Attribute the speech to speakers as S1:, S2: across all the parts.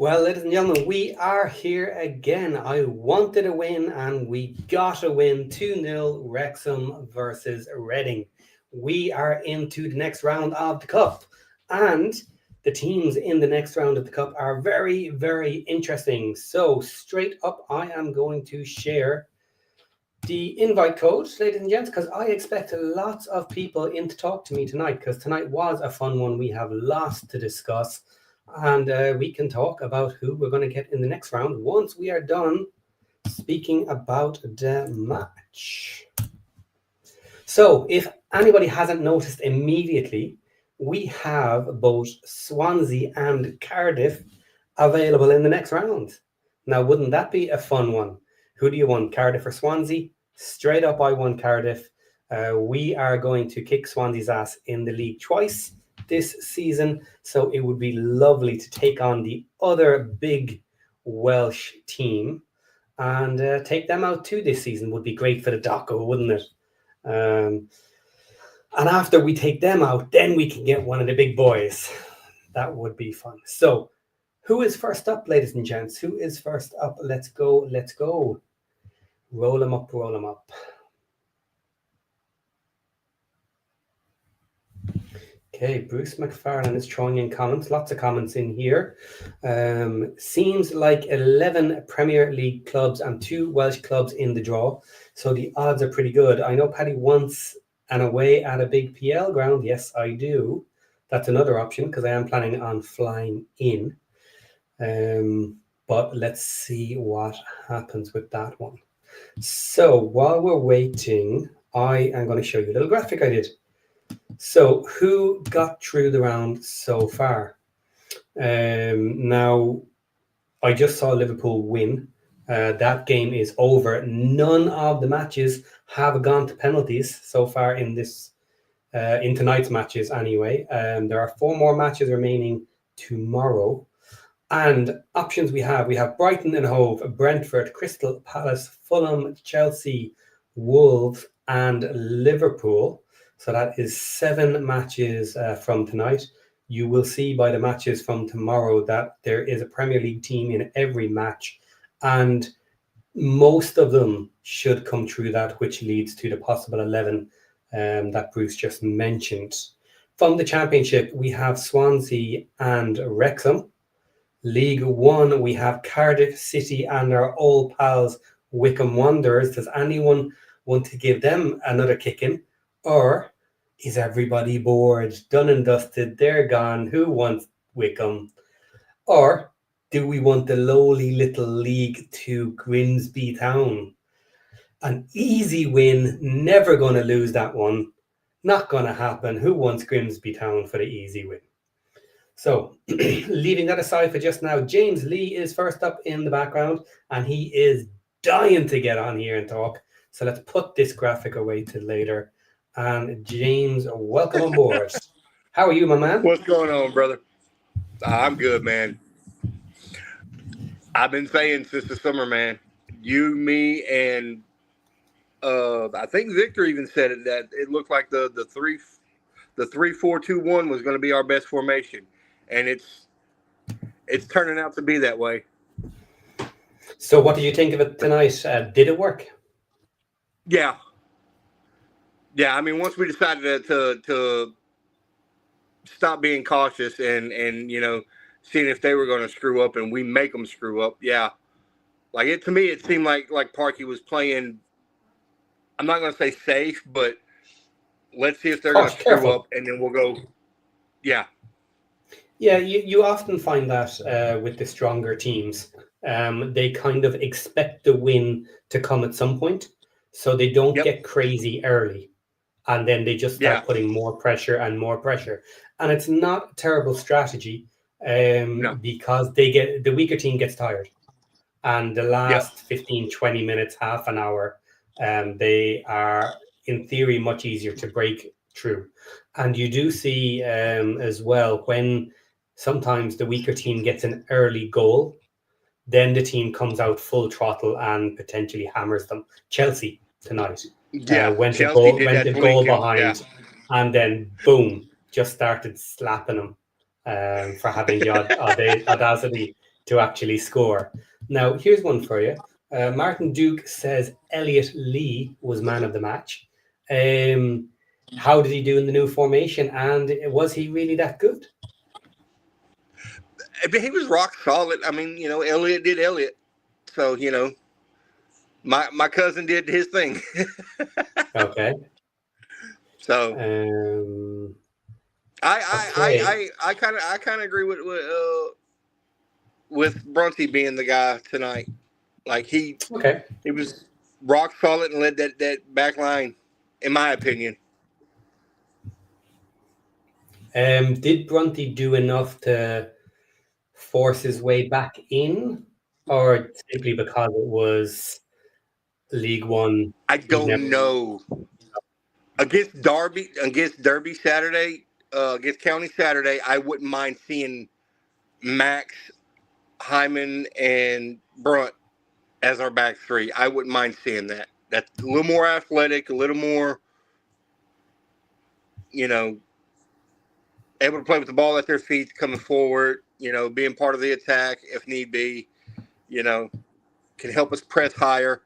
S1: Well, ladies and gentlemen, we are here again. I wanted a win and we got a win. 2-0 Wrexham versus Reading. We are into the next round of the Cup. And the teams in the next round of the Cup are very, very interesting. So straight up, I am going to share the invite code, ladies and gents, because I expect lots of people in to talk to me tonight, because tonight was a fun one. We have lots to discuss. And we can talk about who we're going to get in the next round once we are done speaking about the match. So if anybody hasn't noticed immediately, we have both Swansea and Cardiff available in the next round. Now, wouldn't that be a fun one? Who do you want, Cardiff or Swansea? Straight up, I want Cardiff. We are going to kick Swansea's ass in the league twice this season, so it would be lovely to take on the other big Welsh team and take them out too this season. Would be great for the Doco, wouldn't it? And after we take them out, then we can get one of the big boys. That would be fun. So who is first up, ladies and gents? Who is first up? Let's go. Roll them up. Okay, Bruce McFarlane is throwing in comments. Lots of comments in here. Seems like 11 Premier League clubs and 2 Welsh clubs in the draw. So the odds are pretty good. I know Paddy wants an away at a big PL ground. Yes, I do. That's another option because I am planning on flying in. But let's see what happens with that one. So while we're waiting, I am going to show you a little graphic I did. So who got through the round so far? Now, I just saw Liverpool win. That game is over. None of the matches have gone to penalties so far in this in tonight's matches anyway. There are 4 more matches remaining tomorrow. And options we have Brighton and Hove, Brentford, Crystal Palace, Fulham, Chelsea, Wolves, and Liverpool. So that is 7 matches from tonight. You will see by the matches from tomorrow that there is a Premier League team in every match. And most of them should come through that, which leads to the possible 11 that Bruce just mentioned. From the Championship, we have Swansea and Wrexham. League One, we have Cardiff City and our old pals Wycombe Wanderers. Does anyone want to give them another kick-in? Or is everybody bored? Done and dusted, they're gone. Who wants Wycombe? Or do we want the lowly little League Two Grimsby Town? An easy win, never going to lose that one. Not going to happen. Who wants Grimsby Town for the easy win? So, leaving that aside for just now, James Lee is first up in the background, and he is dying to get on here and talk. So let's put this graphic away till later. And James, welcome on board. How are you, my man?
S2: What's going on, brother? I'm good, man. I've been saying since the summer, man. You, me, and I think Victor even said it, that it looked like the 3-4-2-1 was going to be our best formation, and it's turning out to be that way.
S1: So, what did you think of it tonight? Did it work?
S2: Yeah. I mean, once we decided to stop being cautious and seeing if they were going to screw up and we make them screw up. Yeah. Like to me, it seemed like Parkey was playing. I'm not going to say safe, but let's see if they're going to screw up, and then we'll go. Yeah.
S1: Yeah, you often find that with the stronger teams. They kind of expect the win to come at some point, so they don't get crazy early, and then they just start putting more pressure. And it's not a terrible strategy because the weaker team gets tired. And the last 15, 20 minutes, half an hour, they are, in theory, much easier to break through. And you do see as well, when sometimes the weaker team gets an early goal, then the team comes out full throttle and potentially hammers them. Chelsea tonight went a goal behind, and then boom, just started slapping them for having the audacity to actually score. Now, here's one for you. Martin Duke says Elliot Lee was man of the match. How did he do in the new formation? And was he really that good?
S2: He was rock solid. I mean, Elliot did Elliot. So, my cousin did his thing.
S1: Okay.
S2: So
S1: okay.
S2: I kind of agree with Brunty being the guy tonight. Like he was rock solid and led that back line, in my opinion.
S1: Did Brunty do enough to force his way back in, or simply because it was League One?
S2: I don't know. Against Derby Saturday, against County Saturday, I wouldn't mind seeing Max, Hyman, and Brunt as our back three. I wouldn't mind seeing that. That's a little more athletic, a little more, able to play with the ball at their feet, coming forward, being part of the attack if need be, can help us press higher.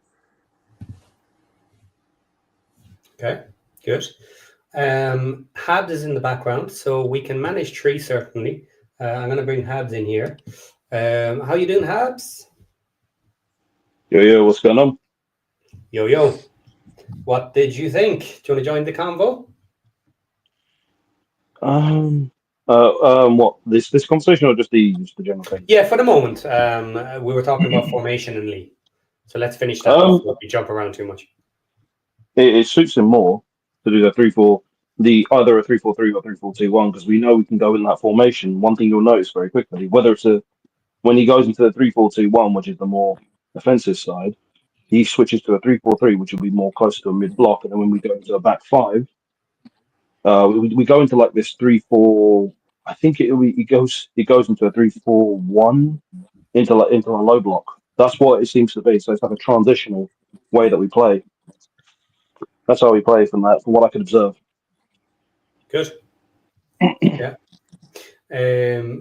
S1: Okay, good. Habs is in the background, so we can manage three, certainly. I'm going to bring Habs in here. How you doing, Habs?
S3: Yo, what's going on?
S1: Yo. What did you think? Do you want to join the convo?
S3: What this conversation or just the general thing?
S1: Yeah, for the moment. We were talking about formation and league, so let's finish that before we jump around too much.
S3: It suits him more to do the 3-4, either a 3-4-3 or 3-4-2-1, because we know we can go in that formation. One thing you'll notice very quickly, whether it's when he goes into the 3-4-2-1, which is the more offensive side, he switches to a 3-4-3, which will be more close to a mid block, and then when we go into a back five, we go into like this 3-4. I think it goes into a 3-4-1 into a low block. That's what it seems to be. So it's like a transitional way that we play. That's how we play from what I could observe.
S1: Good. Yeah.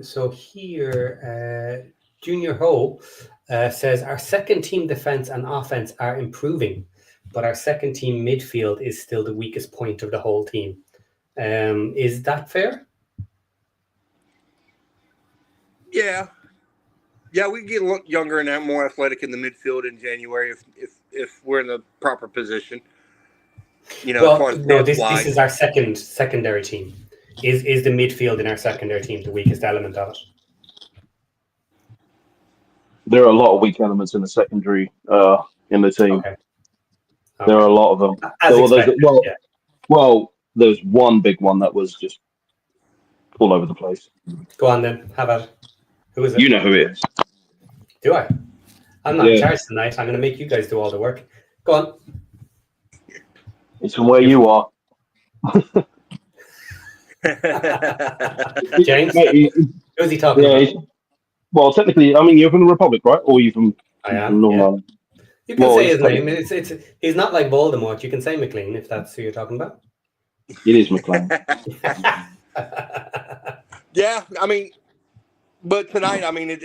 S1: So here, Junior Ho says our second team defense and offense are improving, but our second team midfield is still the weakest point of the whole team. Is that fair?
S2: Yeah, we get younger and more athletic in the midfield in January if we're in the proper position.
S1: This is our secondary team. Is the midfield in our secondary team the weakest element of it?
S3: There are a lot of weak elements in the secondary in the team.
S1: Okay.
S3: There are a lot of them. Well, there's one big one that was just all over the place.
S1: Go on then. How about it? Who is it?
S3: You know who it is.
S1: Do I? I'm not in charge tonight. I'm going to make you guys do all the work. Go on.
S3: It's from where you are.
S1: James? Who's he talking about?
S3: Well, technically, I mean, you're from the Republic, right? Or you're from Northern Ireland?
S1: You can say his name. He's not like Voldemort. You can say McLean if that's who you're talking about.
S3: It is McLean.
S2: Yeah, I mean, but tonight, I mean,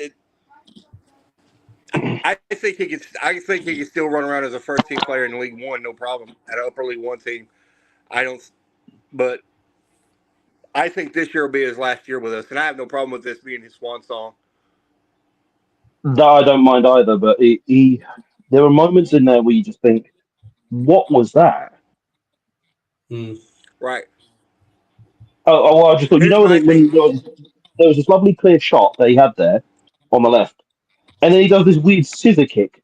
S2: I think he can still run around as a first team player in League One, no problem, at an upper League One team. But I think this year will be his last year with us, and I have no problem with this being his swan song.
S3: No, I don't mind either, but there are moments in there where you just think, what was that?
S2: Right.
S3: I just thought, there was this lovely clear shot that he had there on the left, and then he does this weird scissor kick.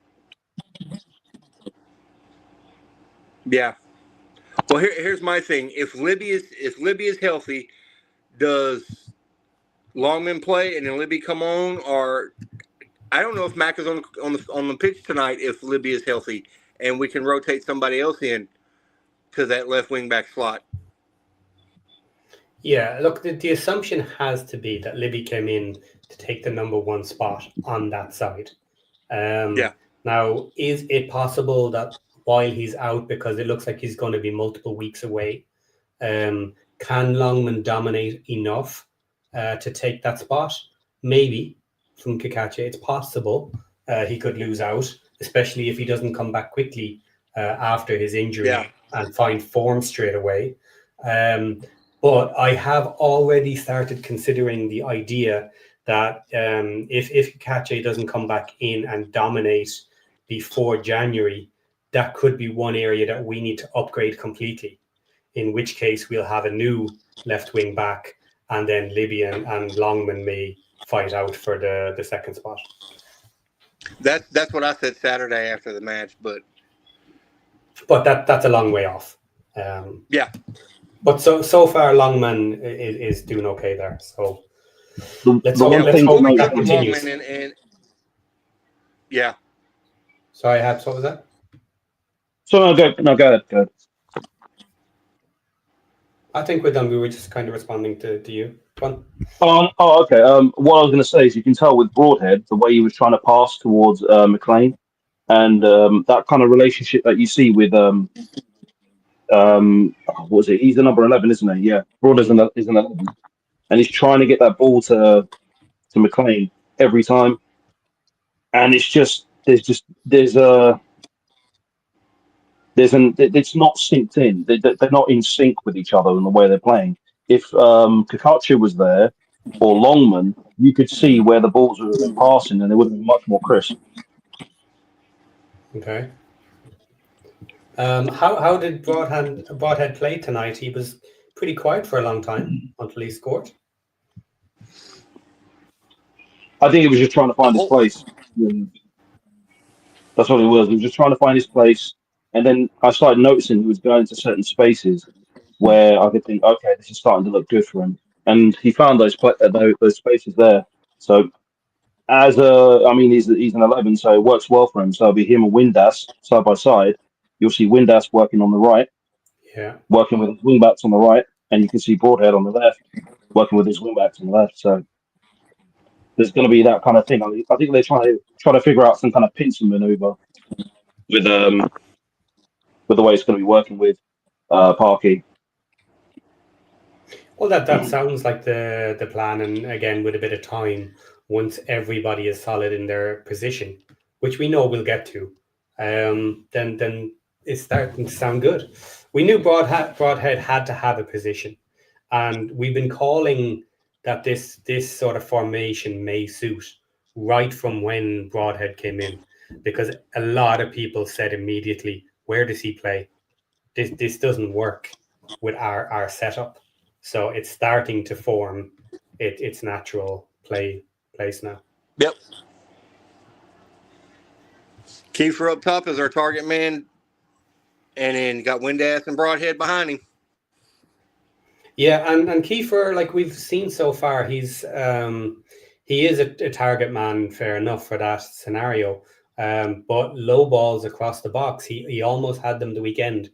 S2: Yeah. Well, here's my thing. If Libby is healthy, does Longman play and then Libby come on? Or I don't know if Mac is on the pitch tonight if Libby is healthy, and we can rotate somebody else in to that left wing back slot.
S1: Yeah, look, the assumption has to be that Libby came in to take the number one spot on that side. Now, is it possible that while he's out, because it looks like he's going to be multiple weeks away, can Longman dominate enough to take that spot? Maybe. from Kakache. It's possible he could lose out, especially if he doesn't come back quickly after his injury and find form straight away. But I have already started considering the idea that if Kakache doesn't come back in and dominate before January, that could be one area that we need to upgrade completely. In which case, we'll have a new left wing back, and then Libby and Longman may fight out for the second spot.
S2: That's what I said Saturday after the match, but
S1: that's a long way off. But so far, Longman is doing okay there. So let's hope that continues.
S2: Yeah.
S1: Sorry, Habs, what was that?
S3: So go ahead.
S1: I think we're done. We were just kind of responding to you. Fun.
S3: Okay. What I was going to say is you can tell with Broadhead the way he was trying to pass towards McLean, and that kind of relationship that you see with what was it? He's the number 11, isn't he? Yeah, Broadhead is an 11, and he's trying to get that ball to McLean every time, and it's just it's not synced in. They're not in sync with each other in the way they're playing. If Kakache was there or Longman, you could see where the balls would have been passing, and they would have been much more crisp.
S1: Okay. How did Broadhead play tonight? He was pretty quiet for a long time until he scored.
S3: I think he was just trying to find his place. That's what it was. He was just trying to find his place. And then I started noticing he was going into certain spaces where I could think, okay, this is starting to look good for him. And he found those spaces there. So he's an 11, so it works well for him. So it'll be him and Windass side by side. You'll see Windass working on the right, working with his wingbacks on the right, and you can see Broadhead on the left, working with his wingbacks on the left. So there's going to be that kind of thing. I think they're trying to figure out some kind of pincer maneuver with the way it's going to be working with Parky.
S1: Well, that sounds like the plan, and again, with a bit of time, once everybody is solid in their position, which we know we'll get to, then it's starting to sound good. We knew Broadhead had to have a position, and we've been calling that this sort of formation may suit right from when Broadhead came in, because a lot of people said immediately, where does he play? This doesn't work with our setup. So it's starting to form its natural place now.
S2: Yep. Kiefer up top is our target man, and then got Windass and Broadhead behind him.
S1: Yeah, and Kiefer, like we've seen so far, he is a target man, fair enough for that scenario. But low balls across the box, he almost had them the weekend,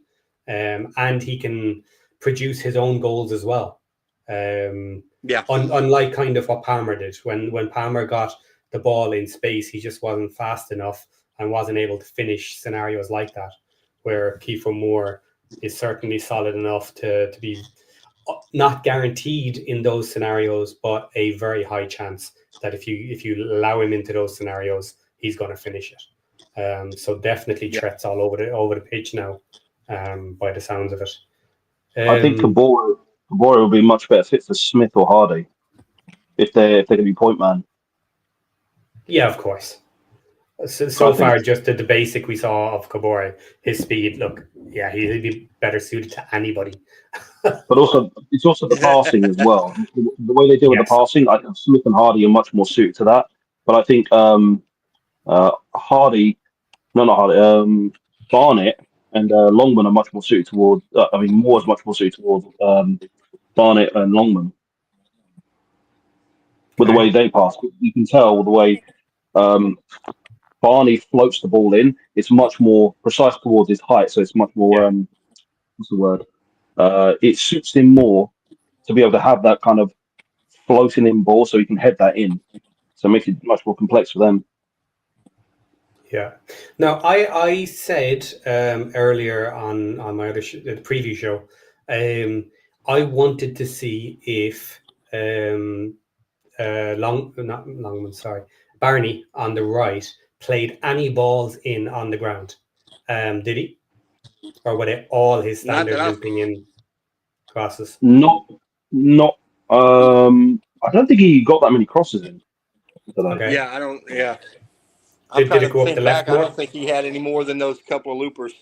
S1: and he can produce his own goals as well. Unlike kind of what Palmer did when Palmer got the ball in space, he just wasn't fast enough and wasn't able to finish scenarios like that. Where Kiefer Moore is certainly solid enough to be not guaranteed in those scenarios, but a very high chance that if you allow him into those scenarios, he's going to finish it. So definitely threats all over the pitch now, by the sounds of it.
S3: I think Kabora will be much better fit for Smith or Hardy if they're going to be point man.
S1: Yeah, of course. So far, just the basic we saw of Kabora, his speed. Look, yeah, he'd be better suited to anybody.
S3: But also, it's also the passing as well. The way they deal with the passing, I think Smith and Hardy are much more suited to that. But I think Barnett and Longman are much more suited towards. Moore is much more suited towards Barnett and Longman with the way they pass. You can tell the way Barney floats the ball in. It's much more precise towards his height, so it's much more. What's the word? It suits him more to be able to have that kind of floating in ball, so he can head that in. So it makes it much more complex for them.
S1: Yeah. Now, I said earlier on my other the preview show, I wanted to see if Barney on the right played any balls in on the ground? Did he? Or were they all his
S2: Not
S1: standard
S2: that I.
S1: looping in crosses?
S3: Not. I don't think he got that many crosses in today.
S1: Okay.
S2: Yeah, I don't. Yeah, I'm
S1: Did
S2: trying
S1: it
S2: to
S1: go up the
S2: think
S1: left
S2: back. I
S1: more?
S2: don't think he had any more than those couple of loopers.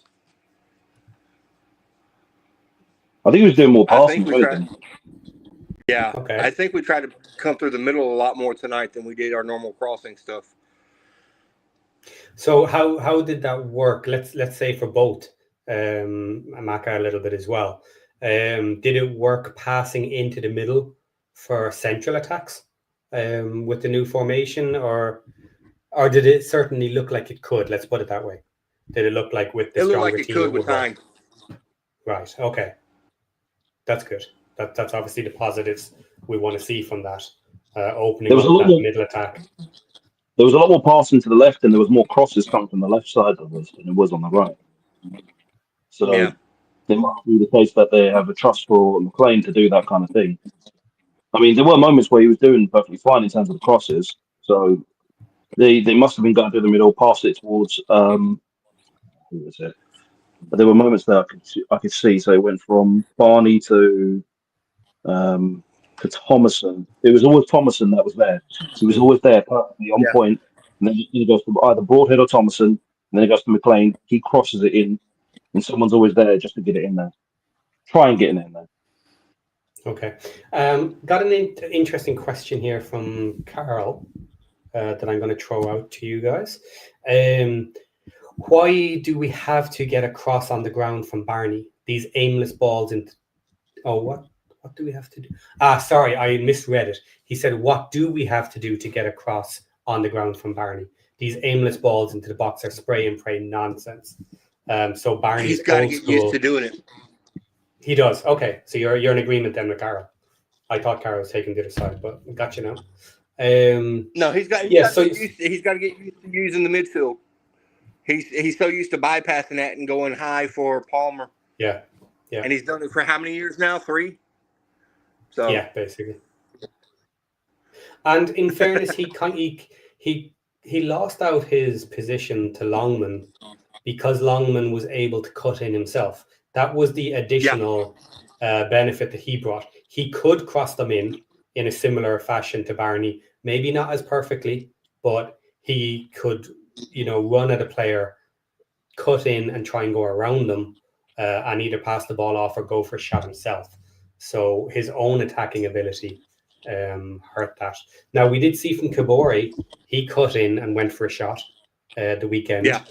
S3: I think he was doing more
S2: I
S3: passing
S2: think
S3: if
S2: we tried.
S3: anything.
S2: Yeah,
S1: Okay.
S2: I think we tried to come through the middle a lot more tonight than we did our normal crossing stuff.
S1: So how did that work? Let's say for both, Maka a little bit as well. Did it work passing into the middle for central attacks with the new formation, or did it certainly look like it could? Let's put it that way. Did it look like with the
S2: It looked
S1: stronger
S2: like it
S1: team
S2: could
S1: it
S2: with
S1: would work?
S2: time.
S1: Right. Okay. That's good. That's obviously the positives we want to see from that opening
S3: There was
S1: up
S3: a lot
S1: that
S3: more.
S1: middle attack.
S3: There was a lot more passing to the left, and there was more crosses coming from the left side of us than it was on the right. So
S2: Yeah.
S3: it might be the case that they have a trust for McLean to do that kind of thing. I mean, there were moments where he was doing perfectly fine in terms of the crosses. So they must have been going through the middle, passed it towards who was it? But there were moments that I could see. So it went from Barney to Thomason. It was always Thomason that was there. He was always there, perfectly on
S2: Yeah.
S3: point. And then he goes to either Broadhead or Thomason, and then it goes to McLean. He crosses it in, and someone's always there just to get it in there. Try and get it in there.
S1: Okay. Got an interesting question here from Carl that I'm going to throw out to you guys. Why do we have to get a cross on the ground from Barney? These aimless balls into... Oh, what do we have to do? Sorry, I misread it. He said, what do we have to do to get a cross on the ground from Barney? These aimless balls into the box are spray and pray nonsense. So Barney's
S2: He's got to
S1: old
S2: get
S1: school.
S2: used to doing it.
S1: He does. Okay, so you're in agreement then with Carol. I thought Carol was taking the other side, but gotcha now.
S2: No, he's got to get used to using the midfield. He's so used to bypassing that and going high for Palmer.
S1: Yeah.
S2: And he's done it for how many years now? 3. So
S1: yeah, basically. And in fairness, he lost out his position to Longman because Longman was able to cut in himself. That was the additional benefit that he brought. He could cross them in a similar fashion to Barney, maybe not as perfectly, but he could, run at a player, cut in and try and go around them and either pass the ball off or go for a shot himself. So his own attacking ability hurt that. Now, we did see from Kabori, he cut in and went for a shot the weekend.
S2: Yeah.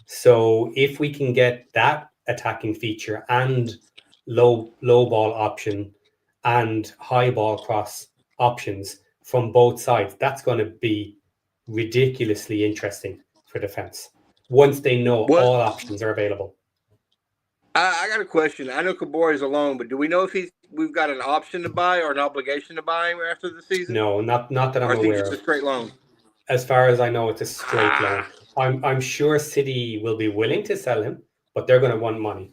S1: So if we can get that attacking feature and low ball option and high ball cross options from both sides, that's going to be ridiculously interesting for defense once they know all options are available.
S2: I got a question. I know Kabori's alone, but do we know if we've got an option to buy or an obligation to buy him after the season?
S1: No, not that I'm
S2: aware of. Or is he just
S1: of.
S2: a straight loan?
S1: As far as I know, it's a straight loan. I'm sure City will be willing to sell him, but they're going to want money.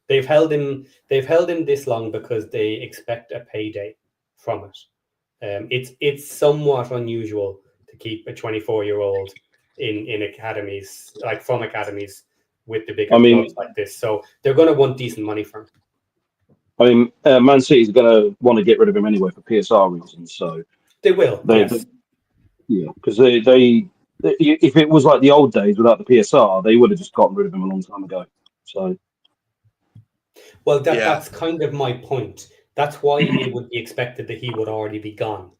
S1: They've held him this long because they expect a payday from it. It's somewhat unusual to keep a 24-year-old in academies, like from academies, with the bigger clubs like this. So they're going to want decent money from him.
S3: I mean, Man City's going to want to get rid of him anyway for PSR reasons. So
S1: they will. Yes.
S3: Because they if it was like the old days without the PSR, they would have just gotten rid of him a long time ago. So,
S1: well, that's kind of my point. That's why it would be expected that he would already be gone.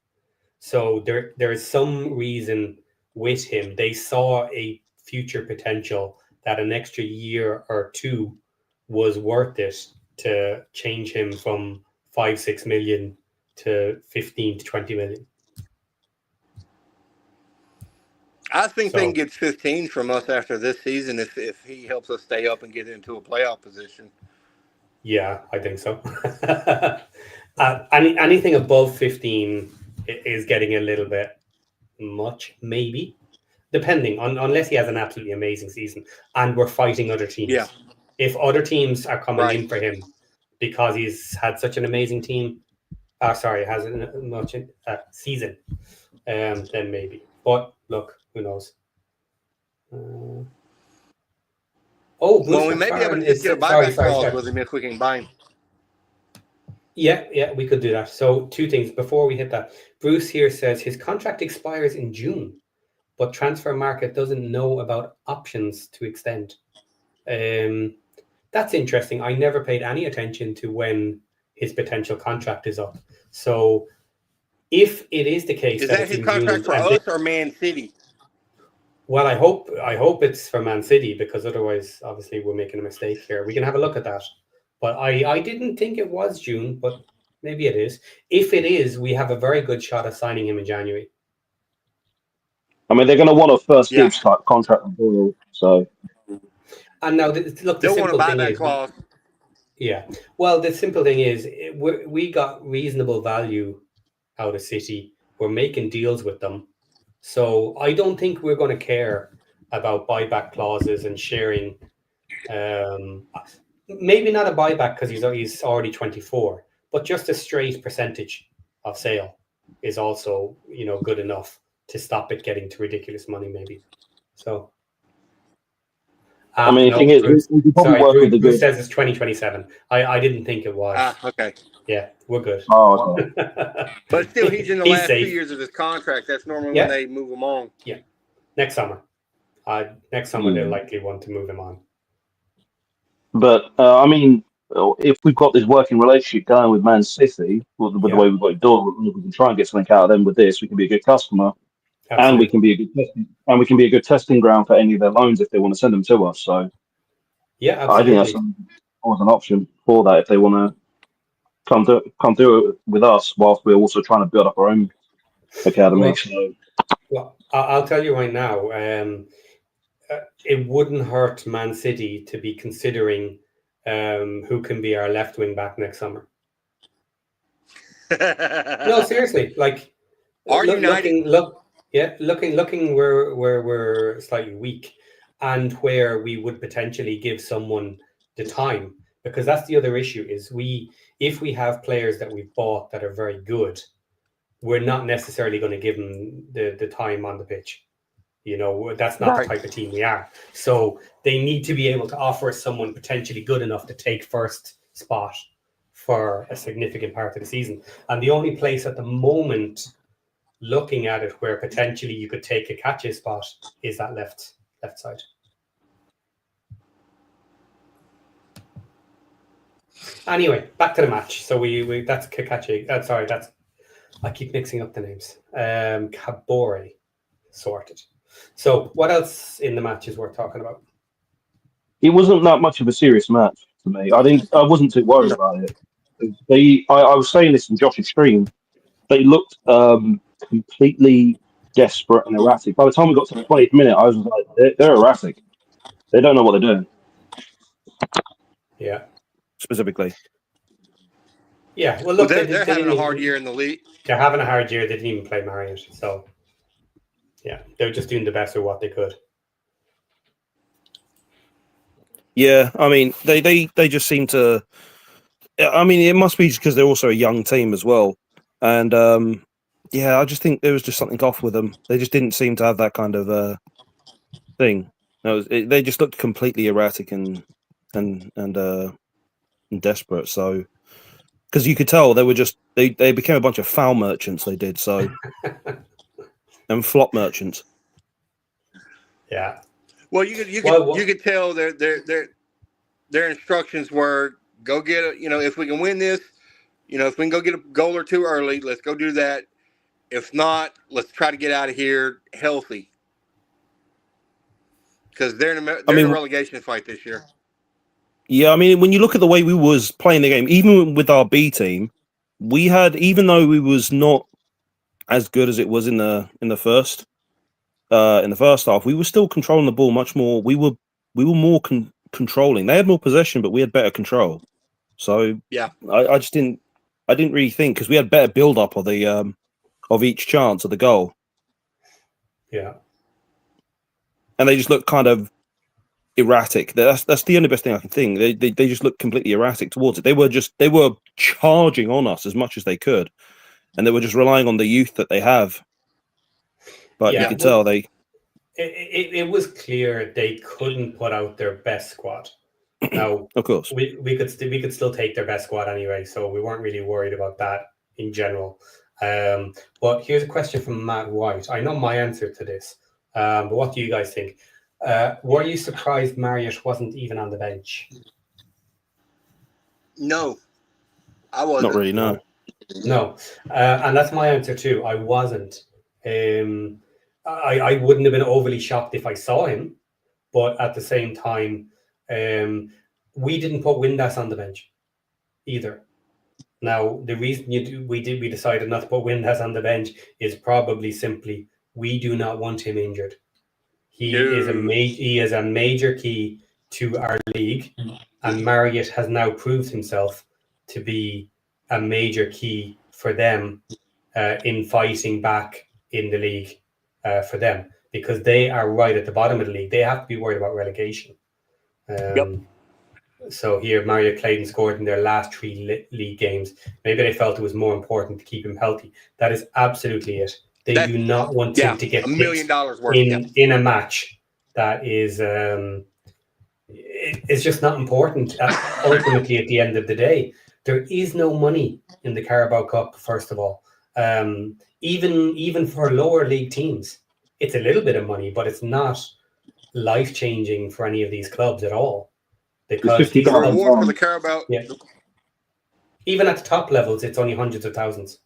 S1: So there is some reason with him. They saw a future potential that an extra year or 2 was worth it to change him from 5-6 million to 15 to 20 million.
S2: I think they can get 15 from us after this season if he helps us stay up and get into a playoff position.
S1: Yeah, I think so. Anything above 15 is getting a little bit much, maybe, depending on, unless he has an absolutely amazing season and we're fighting other teams.
S2: Yeah.
S1: If other teams are coming in for him because he's had such an amazing team, Sorry, hasn't much season. Then maybe. But look, who knows?
S2: Well, we may be able to just get a buyback clause with him if we can buy him.
S1: Yeah, we could do that. So 2 things before we hit that. Bruce here says his contract expires in June, but transfer market doesn't know about options to extend. That's interesting. I never paid any attention to when his potential contract is up. So if it is the case
S2: that his contract for us or Man City?
S1: Well, I hope it's for Man City, because otherwise, obviously, we're making a mistake here. We can have a look at that. But I didn't think it was June, but maybe it is. If it is, we have a very good shot of signing him in January.
S3: I mean, they're going to want a first dibs type contract with Doyle, so.
S1: And now, look,
S2: they'll want a buyback clause.
S1: Yeah. Well, the simple thing is, we got reasonable value out of City. We're making deals with them. So I don't think we're going to care about buyback clauses and sharing. Maybe not a buyback because he's already 24, but just a straight percentage of sale is also, good enough to stop it getting to ridiculous money, maybe. So.
S3: I mean, the thing is, we can probably work with the
S1: good. It says it's 2027. I didn't think it was.
S2: Okay.
S1: Yeah, we're good.
S3: Oh, okay.
S2: But still, he's in the last 2 years of his contract. That's normally when they move him on.
S1: Yeah, next summer. They'll likely want to move him on.
S3: But I mean, if we've got this working relationship going with Man City, with the way we've got it done, we can try and get something out of them with this. We can be a good customer, and we can be a good testing ground for any of their loans if they want to send them to us. So,
S1: yeah, absolutely.
S3: I think that's always an option for that if they want to come do it with us, whilst we're also trying to build up our own academy.
S1: Well, I'll tell you right now, it wouldn't hurt Man City to be considering who can be our left wing back next summer. No, seriously, like looking where we're slightly weak, and where we would potentially give someone the time, because that's the other issue is if we have players that we've bought that are very good, we're not necessarily going to give them the time on the pitch. That's not the type of team we are. So they need to be able to offer someone potentially good enough to take first spot for a significant part of the season. And the only place at the moment, looking at it, where potentially you could take a Kache spot is that left side. Anyway, back to the match. So we that's Kache. Sorry, I keep mixing up the names. Kabore sorted. So what else in the match is worth talking about?
S3: It wasn't that much of a serious match to me. I wasn't too worried about it. I was saying this in Josh's stream. They looked completely desperate and erratic. By the time we got to the 20th minute, I was like, they're erratic. They don't know what they're doing.
S1: Yeah.
S4: Specifically.
S1: Yeah. Well, look,
S2: they're having a hard year in the league.
S1: They're having a hard year. They didn't even play Marriott. So, yeah, they're just doing the best of what they could.
S4: Yeah, I mean, they just seem to. I mean, it must be because they're also a young team as well, and I just think there was just something off with them. They just didn't seem to have that kind of thing. They just looked completely erratic and desperate. So, because you could tell they were just they became a bunch of foul merchants. They did so, and flop merchants.
S1: Yeah.
S2: Well, you could tell their instructions were go get if we can win this, if we can go get a goal or two early, let's go do that. If not, let's try to get out of here healthy, because they're in a relegation fight this year.
S4: Yeah, I mean, when you look at the way we was playing the game, even with our B team, we had, even though we was not as good as it was in the first half, we were still controlling the ball much more. We were more controlling. They had more possession, but we had better control. So
S2: yeah,
S4: I didn't really think, because we had better build up of the of each chance of the goal.
S1: Yeah,
S4: and they just looked kind of erratic. That's the only best thing I can think. They just looked completely erratic towards it. They were charging on us as much as they could, and they were just relying on the youth that they have. But you could tell they.
S1: It was clear they couldn't put out their best squad. Now,
S4: of course,
S1: we could still take their best squad anyway, so we weren't really worried about that in general. But here's a question from Matt White. I know my answer to this, but what do you guys think? Were you surprised Marriott wasn't even on the bench?
S2: No, I wasn't.
S4: Not really, no.
S1: No, and that's my answer too. I wasn't. I wouldn't have been overly shocked if I saw him, but at the same time, we didn't put Windass on the bench either. Now, the reason we decided not to put Windass on the bench is probably simply we do not want him injured. He is a major key to our league, and Marriott has now proved himself to be a major key for them in fighting back in the league for them, because they are right at the bottom of the league. They have to be worried about relegation. So here, Mario Clayton scored in their last 3 league games. Maybe they felt it was more important to keep him healthy. That is absolutely it. They do not want him to get
S2: $1 million worth
S1: in a match that is it's just not important. Ultimately, at the end of the day, there is no money in the Carabao Cup. First of all, even for lower league teams, it's a little bit of money, but it's not life-changing for any of these clubs at all. Because
S2: the reward for the Carabao,
S1: even at the top levels, it's only hundreds of thousands.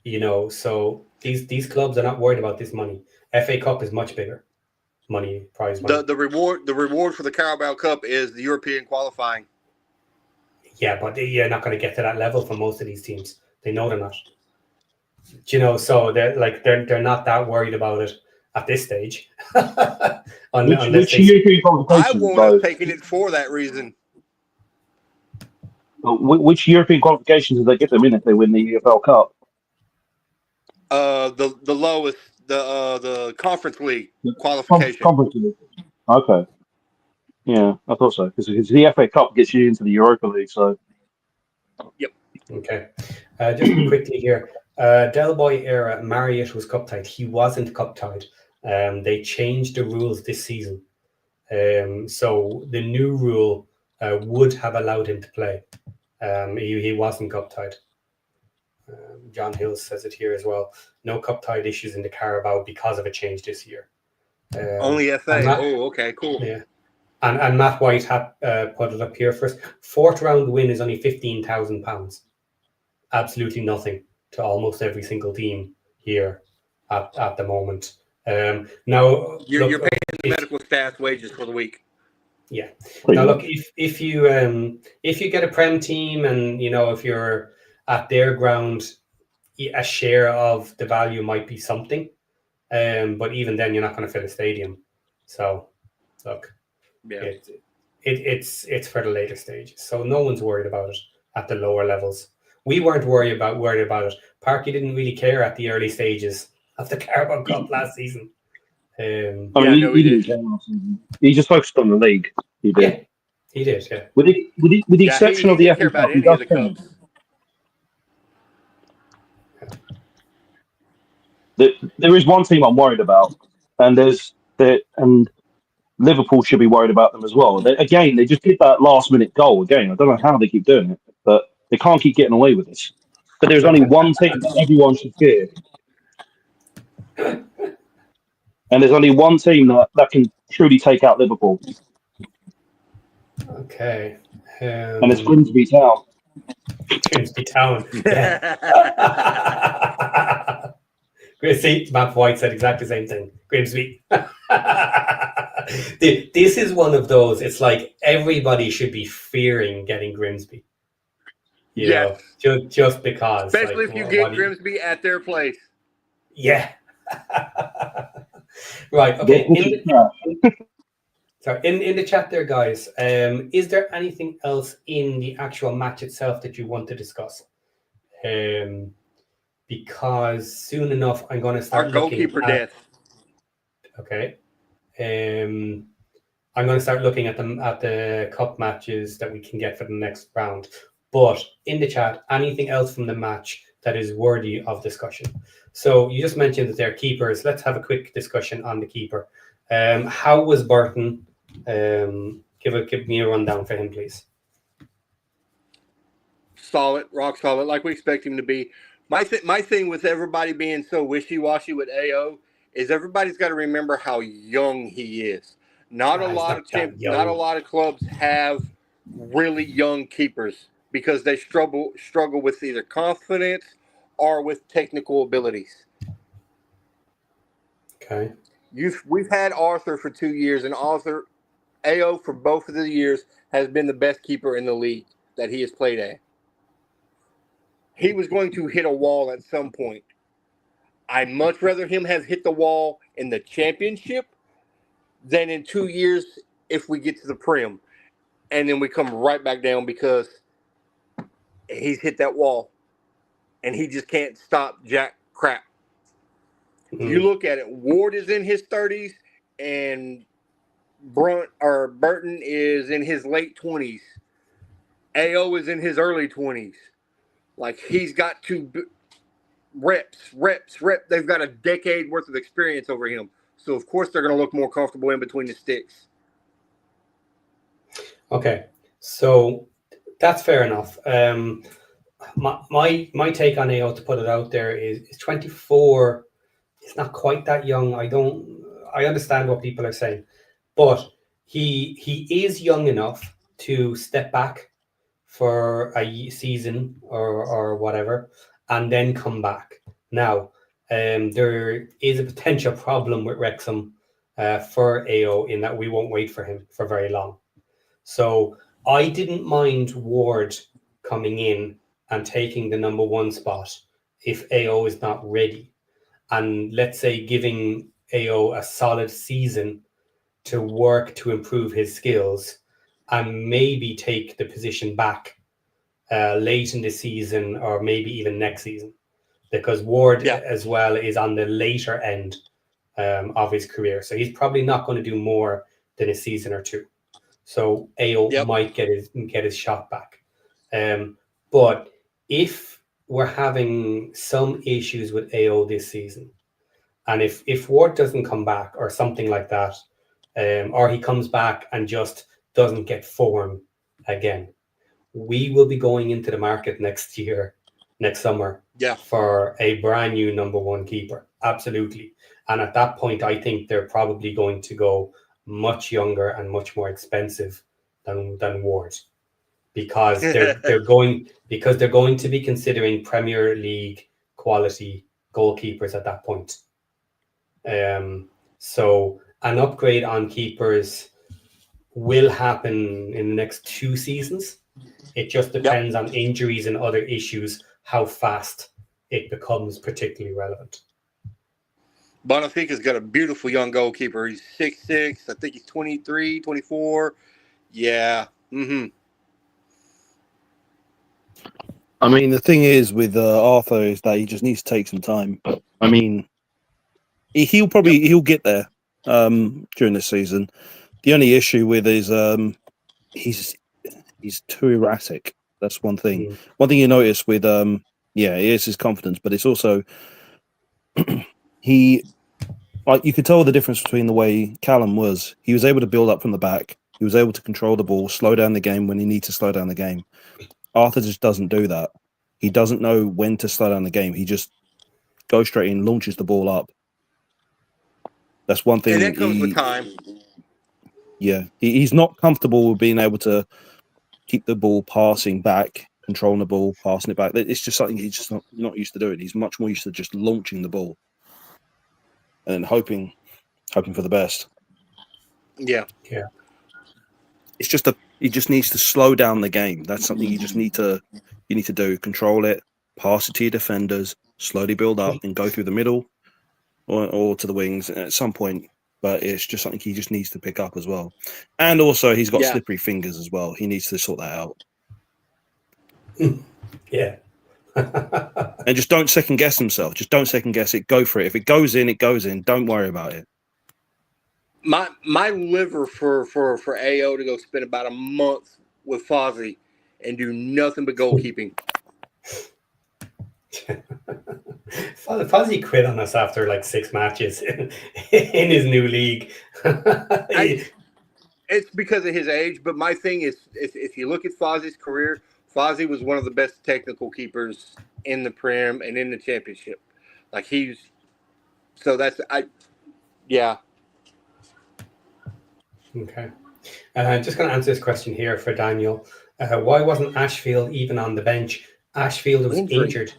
S1: So these clubs are not worried about this money. FA Cup is much bigger prize money.
S2: The reward for the Carabao Cup is the European qualifying.
S1: Yeah, but you're not going to get to that level for most of these teams. They know they're not. So they're not that worried about it at this stage.
S3: Which European qualifications?
S2: I won't have taken it for that reason.
S3: Which European qualifications do they get them in if they win the EFL Cup?
S2: The lowest, the Conference League qualification.
S3: Conference League. Okay. Yeah, I thought so, because the FA Cup gets you into the Europa League. So.
S2: Yep.
S1: Okay. Just quickly here. Del Boy era, Marriott was cup tied. He wasn't cup tied. They changed the rules this season. So the new rule would have allowed him to play. He wasn't cup tied. John Hill says it here as well. No cup tied issues in the Carabao because of a change this year.
S2: Only FA. Okay, cool.
S1: Yeah. And Matt White had put it up here first. 4th round win is only £15,000. Absolutely nothing to almost every single team here at the moment. Now
S2: you're paying the medical staff wages for the week.
S1: Yeah. Now look, if you get a Prem team and if you're at their ground, a share of the value might be something. But even then, you're not going to fill a stadium. So look, it's for the later stages. So no one's worried about it at the lower levels. We weren't worried about it. Parky didn't really care at the early stages of the Carabao Cup last season.
S3: He didn't care last season. He just focused on the league. He did.
S1: Yeah, he did. Yeah.
S3: With the exception of the FA Cup, he does care. There is one team I'm worried about, and Liverpool should be worried about them as well. They just did that last-minute goal again. I don't know how they keep doing it, but they can't keep getting away with this. But there's only one team that everyone should fear. And there's only one team that can truly take out Liverpool.
S1: Okay.
S3: And it's Grimsby Town.
S1: Grimsby Town. Yeah. See, Matt White said exactly the same thing. Grimsby. This is one of those, it's like everybody should be fearing getting Grimsby. You know, just because.
S2: Especially if you get Grimsby at their place.
S1: Yeah. Right. Okay. In the chat there, guys, is there anything else in the actual match itself that you want to discuss? Because soon enough, I'm going to start
S2: our goalkeeper death.
S1: Okay. I'm I'm going to start looking at the cup matches that we can get for the next round. But in the chat, anything else from the match that is worthy of discussion? So you just mentioned that they're keepers. Let's have a quick discussion on the keeper. How was Burton? Give me a rundown for him, please.
S2: Solid, rock solid, like we expect him to be. My thing with everybody being so wishy-washy with AO is everybody's got to remember how young he is. Not a lot of clubs have really young keepers because they struggle with either confidence or with technical abilities.
S1: Okay.
S2: We've had Arthur for 2 years, and AO for both of the years has been the best keeper in the league that he has played at. He was going to hit a wall at some point. I'd much rather him have hit the wall in the championship than in 2 years if we get to the Prem. And then we come right back down because he's hit that wall. And he just can't stop jack crap. You look at it, Ward is in his 30s and Burton is in his late 20s. AO is in his early 20s. Like, he's got to reps. They've got a decade worth of experience over him. So, of course, they're going to look more comfortable in between the sticks.
S1: Okay. So that's fair enough. My take on AO, to put it out there, is 24. It's not quite that young. I understand what people are saying, but he is young enough to step back for a season or whatever, and then come back. Now, there is a potential problem with Wrexham for AO in that we won't wait for him for very long. So I didn't mind Ward coming in and taking the number 1 spot if AO is not ready. And let's say giving AO a solid season to work to improve his skills and maybe take the position back late in the season or maybe even next season, because Ward as well is on the later end of his career. So he's probably not going to do more than a season or 2. So AO might get his shot back. But if we're having some issues with AO this season, and if Ward doesn't come back or something like that, or he comes back and just doesn't get form again, we will be going into the market next summer, for a brand new number 1 keeper. Absolutely. And at that point, I think they're probably going to go much younger and much more expensive than Ward, because they're going to be considering Premier League quality goalkeepers at that point. So an upgrade on keepers will happen in the next 2 seasons. It just depends on injuries and other issues, how fast it becomes particularly relevant.
S2: Bonifika's got a beautiful young goalkeeper. He's 6'6". I think he's 23, 24. Yeah. Mm-hmm.
S4: I mean, the thing is with Arthur is that he just needs to take some time. I mean, he'll get there during this season. The only issue with is he's too erratic. That's one thing. One thing you notice with it is his confidence, but it's also you could tell the difference between the way Callum was. He was able to build up from the back. He was able to control the ball, slow down the game when he needs to slow down the game. Arthur just doesn't do that. He doesn't know when to slow down the game. He just goes straight in, launches the ball up. That's one thing.
S2: And that comes with time.
S4: Yeah, he's not comfortable with being able to keep the ball passing back, controlling the ball, passing it back. It's just something he's just not used to doing. He's much more used to just launching the ball and hoping for the best.
S2: Yeah.
S4: It's just he just needs to slow down the game. That's something you need to do. Control it, pass it to your defenders, slowly build up and go through the middle or to the wings at some point. But it's just something he just needs to pick up as well. And also he's got slippery fingers as well. He needs to sort that out.
S1: Yeah.
S4: And just don't second guess himself. Just don't second guess it. Go for it. If it goes in, it goes in. Don't worry about it.
S2: my liver for AO to go spend about a month with Fozzie and do nothing but goalkeeping.
S1: Fuzzy quit on us after like 6 matches in his new league.
S2: It's because of his age, but my thing is, if you look at Fozzie's career, Fozzie was one of the best technical keepers in the Prem and in the Championship. Like yeah.
S1: Okay. Just going to answer this question here for Daniel. Why wasn't Ashfield even on the bench? Ashfield was injured.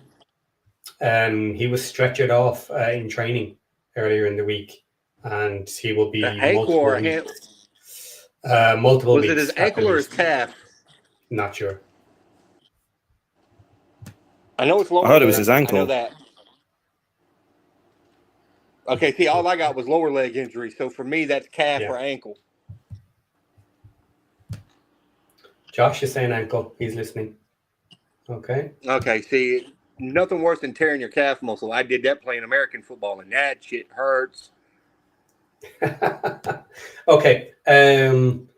S1: He was stretchered off in training earlier in the week, and he will be multiple weeks. Multiple
S2: was
S1: weeks.
S2: Was it his ankle or his calf?
S1: Not sure.
S2: I know it's lower.
S4: I heard it was his ankle.
S2: I know that. Okay, see, all I got was lower leg injury, so for me, that's calf or ankle.
S1: Josh is saying ankle. He's listening. Okay.
S2: Okay, see, nothing worse than tearing your calf muscle. I did that playing American football, and that shit hurts.
S1: Okay. In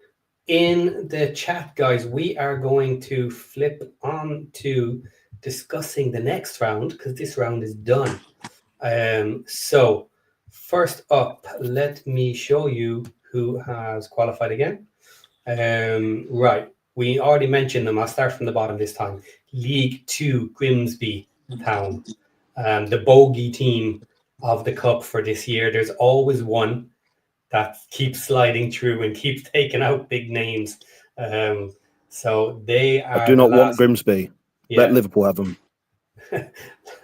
S1: the chat, guys, we are going to flip on to discussing the next round because this round is done. So first up, let me show you who has qualified again. Right. We already mentioned them. I'll start from the bottom this time. League 2, Grimsby Town. The bogey team of the cup for this year. There's always one that keeps sliding through and keeps taking out big names. So they are.
S4: I do not want Grimsby. Let Liverpool have them.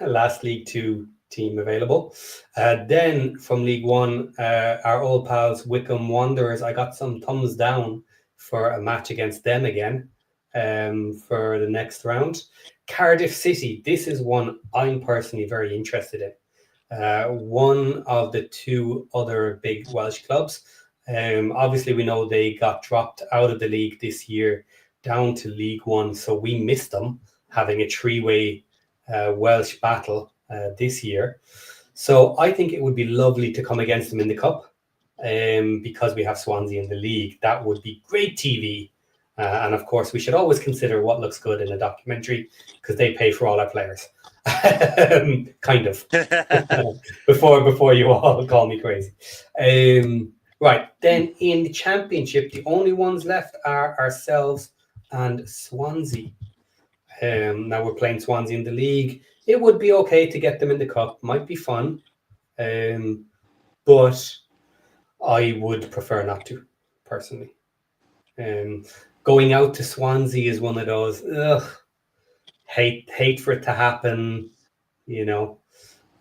S1: Last League 2 team available. Then from League 1, our old pals Wycombe Wanderers. I got some thumbs down for a match against them again for the next round. Cardiff City. This is one I'm personally very interested in. One of the 2 other big Welsh clubs. Obviously, we know they got dropped out of the league this year down to League 1, so we missed them having a 3-way Welsh battle this year. So I think it would be lovely to come against them in the cup because we have Swansea in the league. That would be great TV. And of course, we should always consider what looks good in a documentary because they pay for all our players. Kind of. before you all call me crazy. Right. Then in the Championship, the only ones left are ourselves and Swansea. Now we're playing Swansea in the league. It would be okay to get them in the cup. Might be fun. But I would prefer not to, personally. Going out to Swansea is one of those hate for it to happen, you know.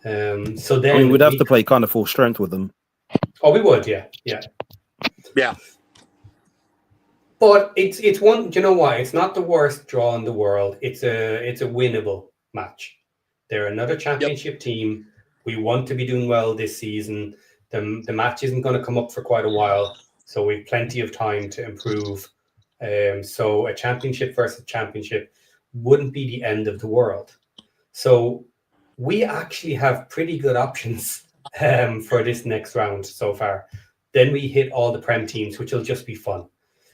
S1: So then
S4: we'd have to play kind of full strength with them.
S1: Oh, we would, yeah. But it's one. Do you know why? It's not the worst draw in the world. It's a winnable match. They're another Championship team. We want to be doing well this season. The match isn't going to come up for quite a while, so we've plenty of time to improve. So a Championship versus Championship wouldn't be the end of the world. So we actually have pretty good options for this next round so far. Then we hit all the Prem teams, which will just be fun.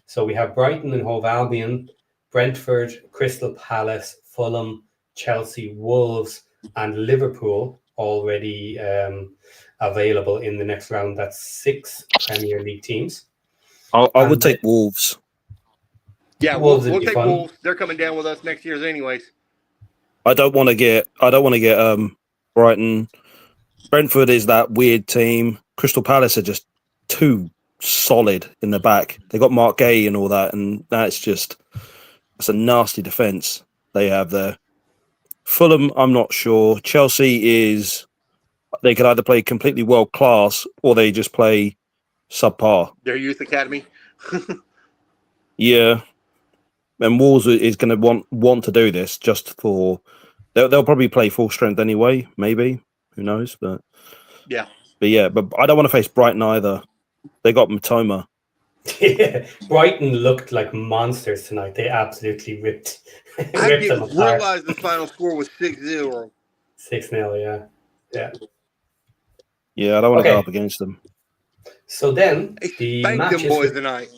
S1: So we have Brighton and Hove Albion, Brentford, Crystal Palace, Fulham, Chelsea, Wolves, and Liverpool already available in the next round. That's 6 Premier League teams.
S4: I would take Wolves.
S2: Yeah, we'll take Wolves. They're coming down with us next year, anyways.
S4: I don't want to get Brighton. Brentford is that weird team. Crystal Palace are just too solid in the back. They got Mark Gay and all that, and that's a nasty defense they have there. Fulham, I'm not sure. Chelsea they could either play completely world class or they just play subpar.
S2: Their youth academy.
S4: Yeah. And Wolves is going to want to do this just for. They'll probably play full strength anyway. Maybe, who knows? But I don't want to face Brighton either. They got Matoma.
S1: Yeah, Brighton looked like monsters tonight. They absolutely ripped them apart.
S2: I didn't realize the final score was 6-0.
S1: 6-0, yeah.
S4: Yeah, I don't want to go up against them.
S1: So then
S2: They
S1: the
S2: spanked them boys tonight.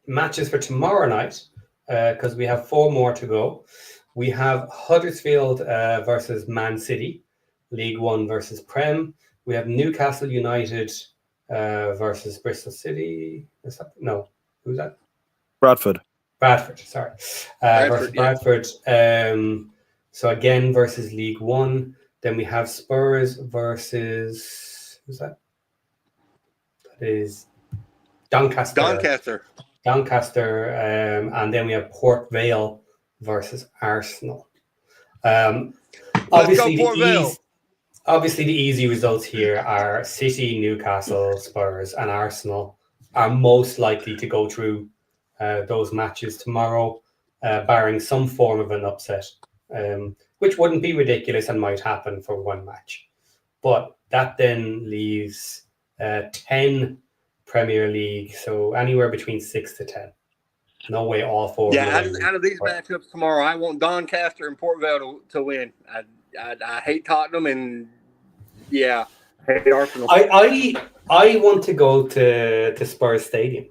S1: matches for tomorrow night, because we have 4 more to go. We have Huddersfield versus Man City, League One versus Prem. We have Newcastle United versus Bristol City. No, who's that?
S4: Bradford.
S1: Bradford, sorry. Versus Bradford. So again, versus League One. Then we have Spurs versus, who's that? That is Doncaster. And then we have Port Vale versus Arsenal. Obviously, the easy results here are City, Newcastle, Spurs, and Arsenal are most likely to go through those matches tomorrow, barring some form of an upset, which wouldn't be ridiculous and might happen for one match. But that then leaves 10 Premier League, so anywhere between 6 to 10. No way all 4.
S2: Yeah, out of these matchups tomorrow, I want Doncaster and Port Vale to win. I hate Tottenham and I hate Arsenal.
S1: I want to go to Spurs Stadium.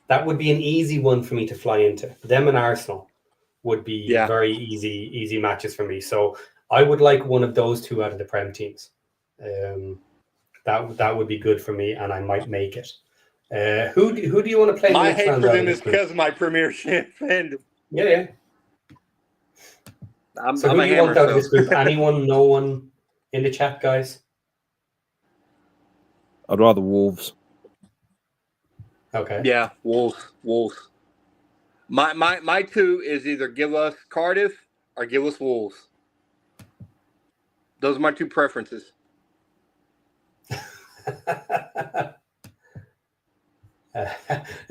S1: That would be an easy one for me to fly into. Them and Arsenal would be very easy matches for me. So I would like one of those 2 out of the Prem teams. That would be good for me, and I might make it. Who do you want to play?
S2: My hate for them is because of my Premiership fandom.
S1: Yeah.
S2: I'm
S1: who do you want out of this group? Anyone? No one in the chat, guys?
S4: I'd rather Wolves.
S1: Okay.
S2: Yeah, Wolves. My 2 is either give us Cardiff or give us Wolves. Those are my 2 preferences.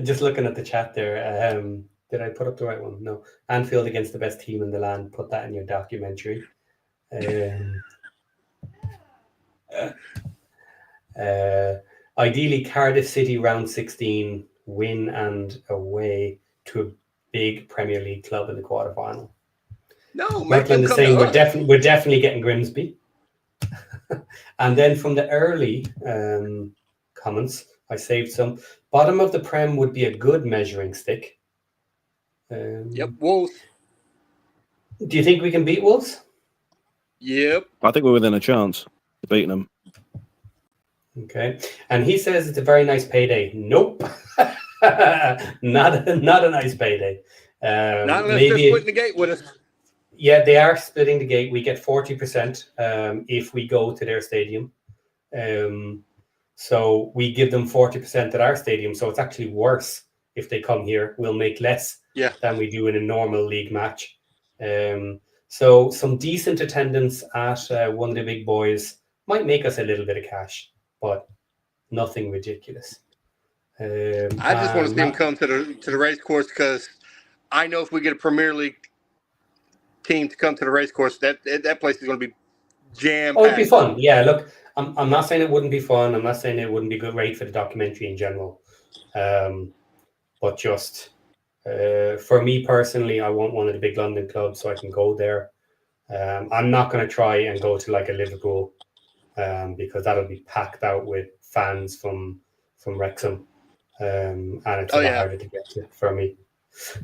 S1: Just looking at the chat there, did I put up the right one? No. Anfield against the best team in the land. Put that in your documentary. Ideally, Cardiff City round 16 win and away to a big Premier League club in the quarterfinal.
S2: No,
S1: Maitland is saying we're definitely getting Grimsby. And then from the early comments, I saved some. Bottom of the Prem would be a good measuring stick.
S2: Wolves.
S1: Do you think we can beat Wolves?
S2: Yep.
S4: I think we're within a chance of beating them.
S1: Okay. And he says it's a very nice payday. Nope. not a nice payday.
S2: Not unless they're splitting the gate with us.
S1: Yeah, they are splitting the gate. We get 40% if we go to their stadium. So we give them 40% at our stadium. So it's actually worse if they come here. We'll make less than we do in a normal league match. So some decent attendance at one of the big boys might make us a little bit of cash, but nothing ridiculous.
S2: I just want to see them come to the race course, because I know if we get a Premier League team to come to the race course, that place is going to be jam-packed.
S1: Oh, it'd be fun. Yeah, look, I'm not saying it wouldn't be fun. I'm not saying it wouldn't be great for the documentary in general. But just for me personally, I want one of the big London clubs so I can go there. I'm not going to try and go to like a Liverpool because that'll be packed out with fans from Wrexham. And it's a lot harder to get to for me.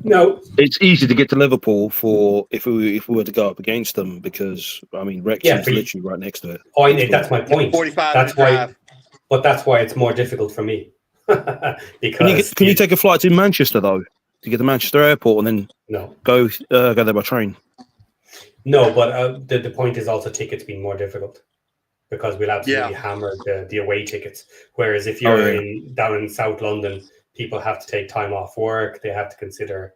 S1: No,
S4: it's easy to get to Liverpool for if we were to go up against them, because I mean Wrexham's literally right next to it.
S1: Oh, I know, that's my point.
S2: 45.
S1: That's why, but that's why it's more difficult for me. Because
S4: can you take a flight to Manchester though, to get to Manchester Airport and then go there by train?
S1: No, but the point is also tickets being more difficult, because we'll absolutely hammer the away tickets. Whereas if you're down in South London, people have to take time off work. They have to consider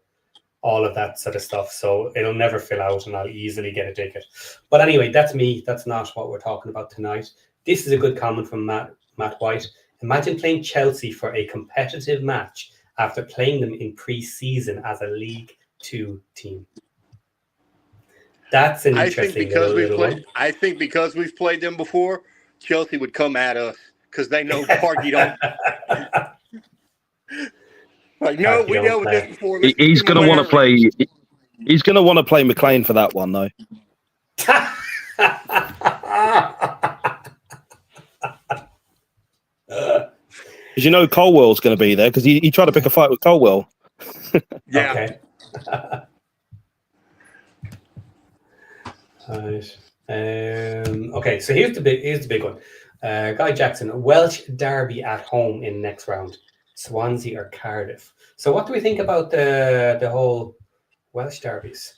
S1: all of that sort of stuff. So it'll never fill out and I'll easily get a ticket. But anyway, that's me. That's not what we're talking about tonight. This is a good comment from Matt White. Imagine playing Chelsea for a competitive match after playing them in pre-season as a League 2 team. That's an interesting little one.
S2: I think because we've played them before, Chelsea would come at us because they know Parky don't. Like, no, we dealt with this before.
S4: He's going to want to play. He's going to want to play McLean for that one, though. Because you know Colwell's going to be there because he tried to pick a fight with Colwell.
S2: Yeah.
S1: Okay. Right. Okay, so here's the big one. Guy Jackson, a Welsh derby at home in next round, Swansea or Cardiff. So what do we think about the whole Welsh derbies?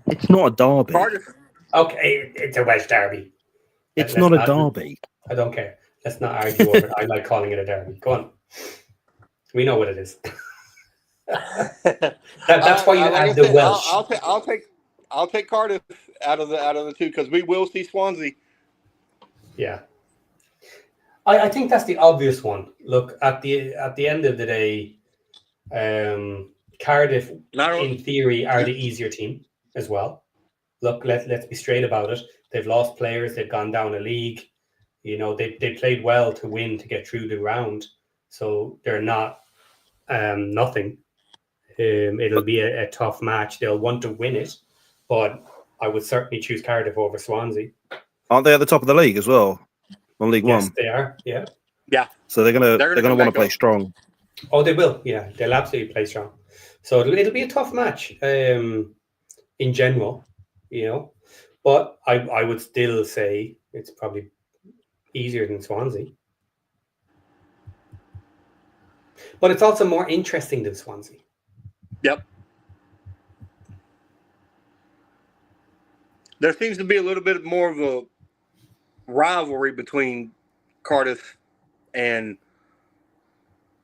S4: It's not a derby.
S2: Cardiff.
S1: Okay, it's a Welsh derby.
S4: It's
S1: Let's
S4: not a derby.
S1: I don't care. Let's not argue over it. I like calling it a derby. Go on. We know what it is. That's why you
S2: like
S1: add
S2: I
S1: the
S2: said,
S1: Welsh.
S2: I'll take Cardiff out of the two because we will see Swansea.
S1: Yeah. I think that's the obvious one. Look, at the end of the day, Cardiff, in theory, are the easier team as well. Look, let's be straight about it. They've lost players. They've gone down a league. You know, they played well to win to get through the round. So they're not nothing. It'll be a tough match. They'll want to win it, but I would certainly choose Cardiff over Swansea.
S4: Aren't they at the top of the league as well? On League One?
S1: Yes, they are. Yeah.
S2: Yeah.
S4: So they're gonna want to play strong.
S1: Oh, they will. Yeah, they'll absolutely play strong. So it'll be a tough match in general, you know. But I would still say it's probably easier than Swansea. But it's also more interesting than Swansea.
S2: Yep. There seems to be a little bit more of a rivalry between Cardiff and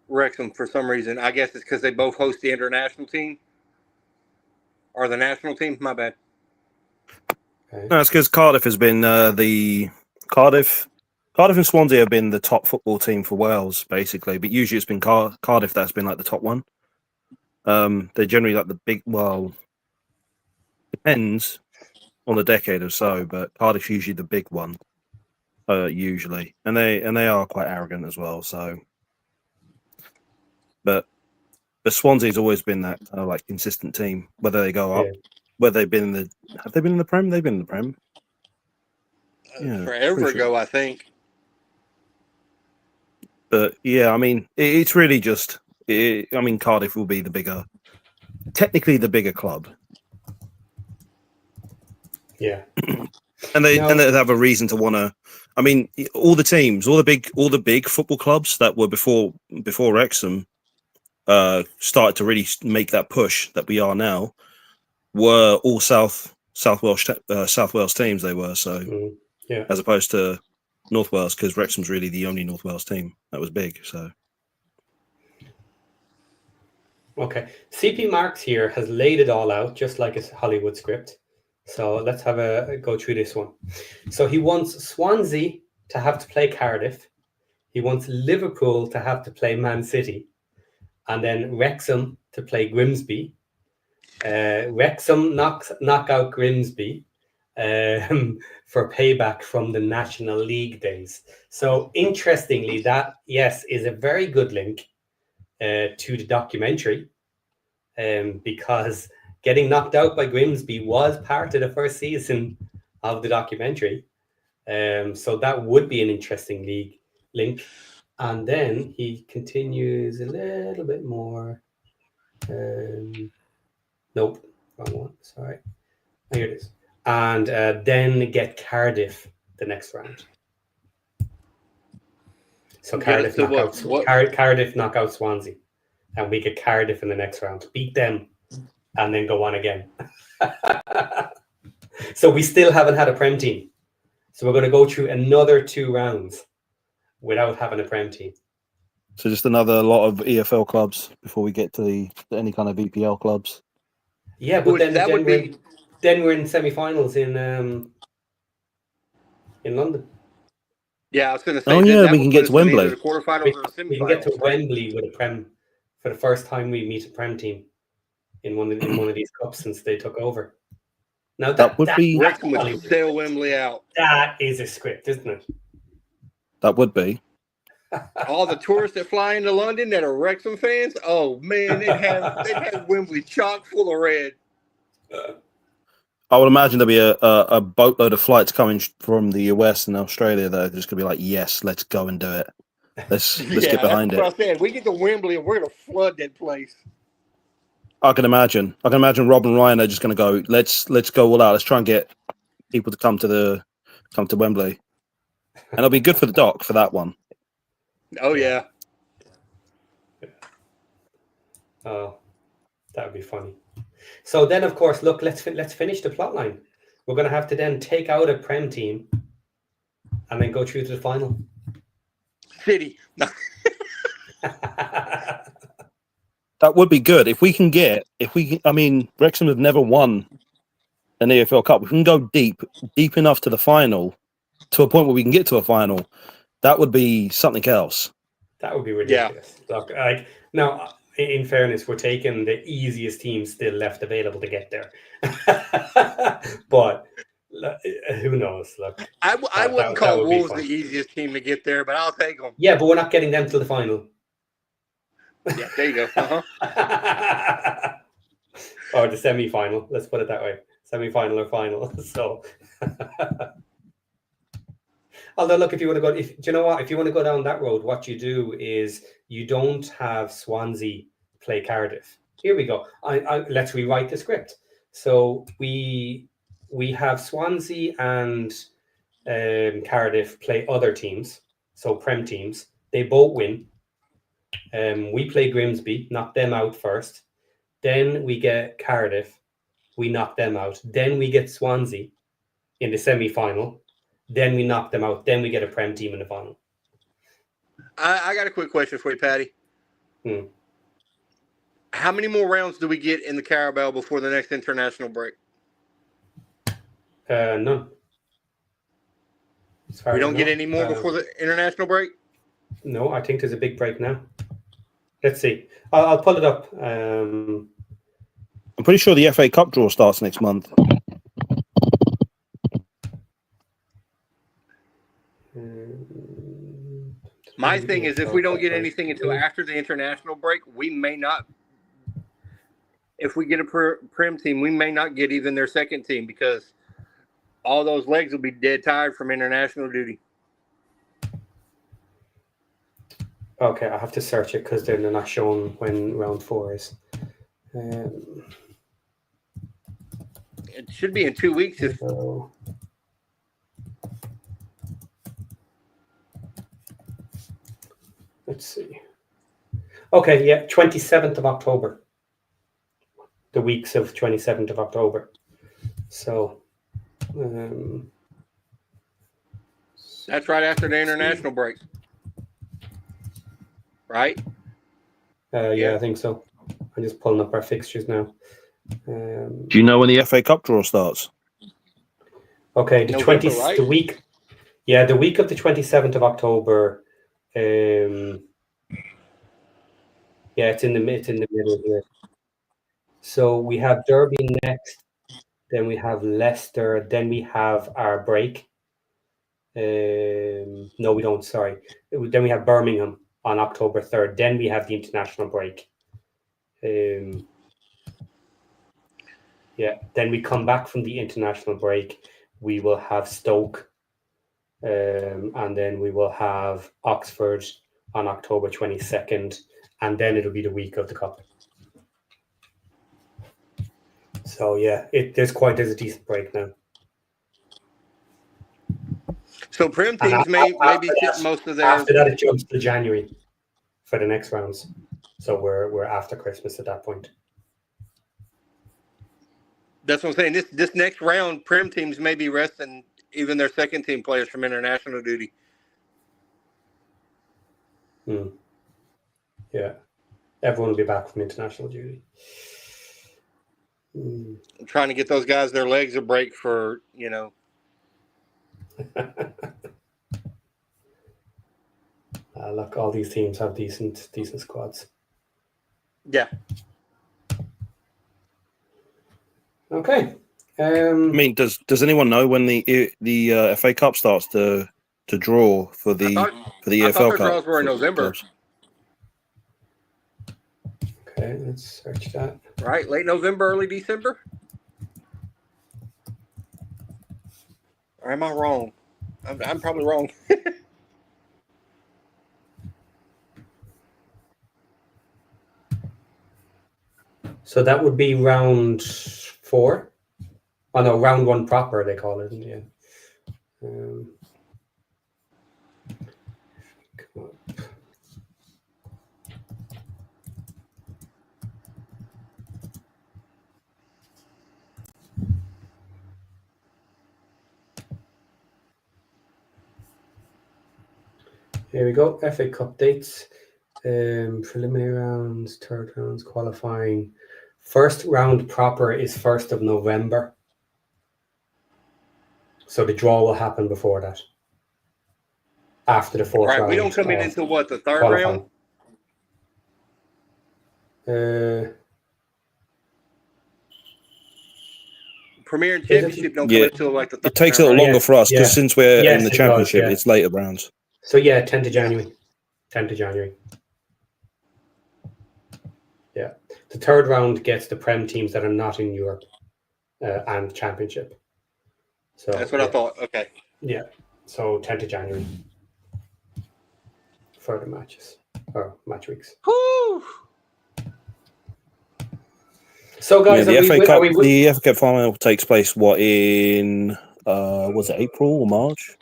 S2: Wrexham for some reason. I guess it's because they both host the international team or the national team. My bad.
S4: Okay. No, it's because Cardiff has been Cardiff and Swansea have been the top football team for Wales, basically. But usually it's been Cardiff that's been like the top one. They're generally like the big. Well, depends on the decade or so, but Cardiff's usually the big one. Usually, and they are quite arrogant as well. So, but Swansea's always been that kind of like consistent team. Whether they go up, whether have they been in the Prem? They've been in the Prem.
S2: Yeah, forever ago, I think.
S4: But yeah, I mean, it's really just. I mean, Cardiff will be technically the bigger club. Yeah, and they have a reason to want to. I mean, all the teams, all the big football clubs that were before Wrexham started to really make that push that we are now. Were all South Wales teams. They were so, as opposed to North Wales, because Wrexham's really the only North Wales team that was big. So.
S1: Okay, CP Marks here has laid it all out, just like his Hollywood script. So let's have a go through this one. So he wants Swansea to have to play Cardiff. He wants Liverpool to have to play Man City. And then Wrexham to play Grimsby. Wrexham knock out Grimsby for payback from the National League days. So interestingly, that, yes, is a very good link to the documentary, because getting knocked out by Grimsby was part of the first season of the documentary. So that would be an interesting league link. And then he continues a little bit more. Nope, wrong one. Sorry. Here it is. And then get Cardiff the next round. So Cardiff knock out Swansea, and we get Cardiff in the next round. Beat them, and then go on again. So we still haven't had a Prem team. So we're going to go through another 2 rounds without having a Prem team.
S4: So just another lot of EFL clubs before we get to any kind of EPL clubs.
S1: Yeah, but then we're in semi-finals in London.
S2: Yeah, I was going to say.
S4: Oh yeah, we can get to Wembley.
S2: The quarterfinals or the
S1: we can get to Wembley with a Prem for the first time we meet a Prem team in one of these cups since they took over. Now that would be
S2: Wrexham would sail Wembley out.
S1: That is a script, isn't it?
S4: That would be.
S2: All the tourists that fly into London that are Wrexham fans, oh man, they'd have Wembley chock full of red.
S4: I would imagine there'll be a boatload of flights coming from the US and Australia that are just going to be like, yes, let's go and do it. Let's get behind
S2: that's
S4: it.
S2: what I said. We get to Wembley and we're gonna flood that place.
S4: I can imagine. Rob and Ryan are just going to go. Let's go all out. Let's try and get people to come to Wembley, and it'll be good for the doc for that one.
S2: Oh yeah.
S1: Oh, that would be funny. So then, of course, look, let's finish the plot line. We're going to have to then take out a Prem team and then go through to the final.
S2: City.
S4: That would be good if we can. I mean, Wrexham have never won an EFL Cup. We can go deep enough to the final, to a point where we can get to a final. That would be something else.
S1: That would be ridiculous. Yeah. Look, now, in fairness, we're taking the easiest team still left available to get there. But who knows? Look,
S2: I wouldn't call Wolves the easiest team to get there, but I'll take them.
S1: Yeah, but we're not getting them to the final.
S2: Yeah, there you go. Uh-huh.
S1: Or the semi-final. Let's put it that way. Semi-final or final. So, although, look, if you want to go, do you know what? If you want to go down that road, what you do is you don't have Swansea play Cardiff. Here we go. Let's rewrite the script. So we have Swansea and Cardiff play other teams, so Prem teams. They both win. We play Grimsby, knock them out first. Then we get Cardiff, we knock them out. Then we get Swansea in the semi-final. Then we knock them out. Then we get a Prem team in the final.
S2: I got a quick question for you, Patty. How many more rounds do we get in the Carabao before the next international break?
S1: None.
S2: We don't get any more before the international break?
S1: No, I think there's a big break now. Let's see. I'll pull it up.
S4: I'm pretty sure the FA Cup draw starts next month.
S2: My thing is, if we don't get anything until after the international break, we may not. If we get a Prem team, we may not get even their second team because all those legs will be dead tired from international duty.
S1: Okay, I have to search it because they're not showing when round 4 is.
S2: It should be in 2 weeks.
S1: Let's see. Okay, yeah, 27th of October. The weeks of 27th of October. So,
S2: that's right after the international break. Right?
S1: Yeah, I think so. I'm just pulling up our fixtures now.
S4: Do you know when the FA Cup draw starts?
S1: Okay, the
S2: November,
S1: 20th,
S2: right?
S1: the week. Yeah, the week of the 27th of October. Yeah, it's in the middle here. So we have Derby next, then we have Leicester, then we have our break. No, we don't. Sorry. Then we have Birmingham on October 3rd. Then we have the international break. Yeah. Then we come back from the international break. We will have Stoke, and then we will have Oxford on October 22nd, and then it'll be the week of the Cup. So yeah, there's a decent break now.
S2: So Prem teams may be sitting most of their.
S1: After that, it jumps to January for the next rounds. So we're after Christmas at that point.
S2: That's what I'm saying. This next round, Prem teams may be resting even their second team players from international duty.
S1: Yeah, everyone will be back from international duty.
S2: I'm trying to get those guys their legs a break for,
S1: Look, all these teams have decent squads.
S2: Yeah.
S1: Okay.
S4: I mean, does anyone know when the FA Cup starts to draw for the EFL Cup?
S2: Draws were in November.
S1: Okay, let's search that.
S2: Right, late November, early December. Or am I wrong? I'm probably wrong.
S1: So that would be round 4. Oh no, round 1 proper they call it. Yeah. Come on. Here we go. FA Cup dates. Preliminary rounds, third rounds, qualifying. First round proper is 1st of November. So the draw will happen before that. After the 4th round.
S2: We don't come in until what, the 3rd
S1: qualifying.
S2: round? Premier and Championship don't come until like the 3rd
S4: It takes a little longer for us because since we're in the Championship, it's later rounds.
S1: So yeah, 10th of January. 10th of January. Yeah. The 3rd round gets the Prem teams that are not in Europe and Championship. So
S2: that's what I thought. Okay.
S1: Yeah. So 10th of January. For the matches. Or match weeks.
S2: Whew.
S1: So guys,
S4: the FA Cup final takes place in was it April or March?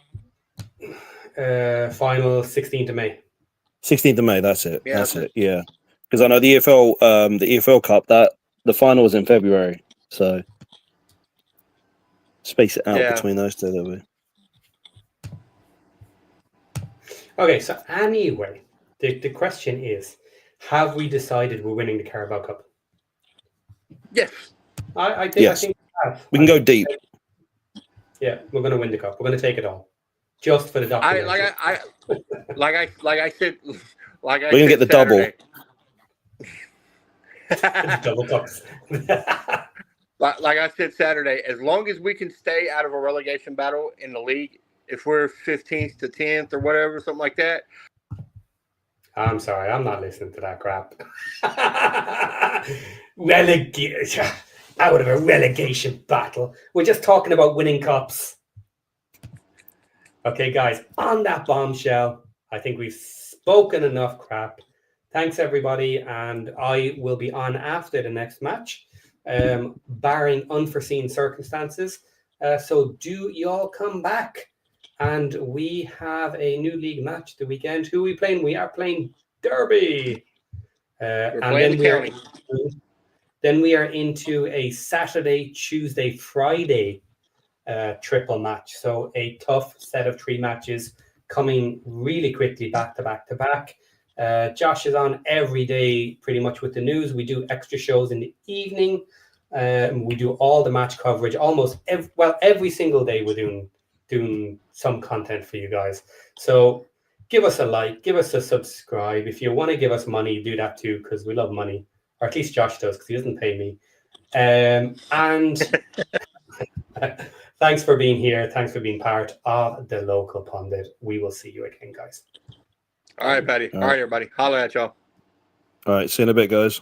S1: Final 16th of May.
S4: 16th of May, that's it.
S2: Yeah,
S4: that's it. Yeah. Because I know the EFL Cup, that the final was in February. So space it out between those two, that'll be.
S1: Okay, so anyway, the question is, have we decided we're winning the Carabao Cup?
S2: Yes.
S1: I think we have.
S4: We can go deep.
S1: Yeah, we're going to win the cup. We're going to take it all, just for the document.
S2: Like I said,
S4: we're going to get the double.
S1: Double cups.
S2: like I said Saturday, as long as we can stay out of a relegation battle in the league, if we're 15th to 10th or whatever, something like that.
S1: I'm sorry, I'm not listening to that crap. Relegation. Out of a relegation battle. We're just talking about winning cups. Okay, guys, on that bombshell, I think we've spoken enough crap. Thanks, everybody, and I will be on after the next match, barring unforeseen circumstances. So do y'all come back. And we have a new league match the weekend. Who are we playing? We are playing Derby.
S2: And
S1: then we are into a Saturday, Tuesday, Friday triple match. So a tough set of 3 matches coming really quickly back to back to back. Josh is on every day pretty much with the news. We do extra shows in the evening. We do all the match coverage almost every single day. We're doing some content for you guys. So give us a like, give us a subscribe. If you want to give us money, do that too, because we love money. Or at least Josh does, because he doesn't pay me. And thanks for being here. Thanks for being part of the Local Pundit. We will see you again, guys.
S2: All right, Patty. All right, everybody. Holla at y'all.
S4: All right, see you in a bit, guys.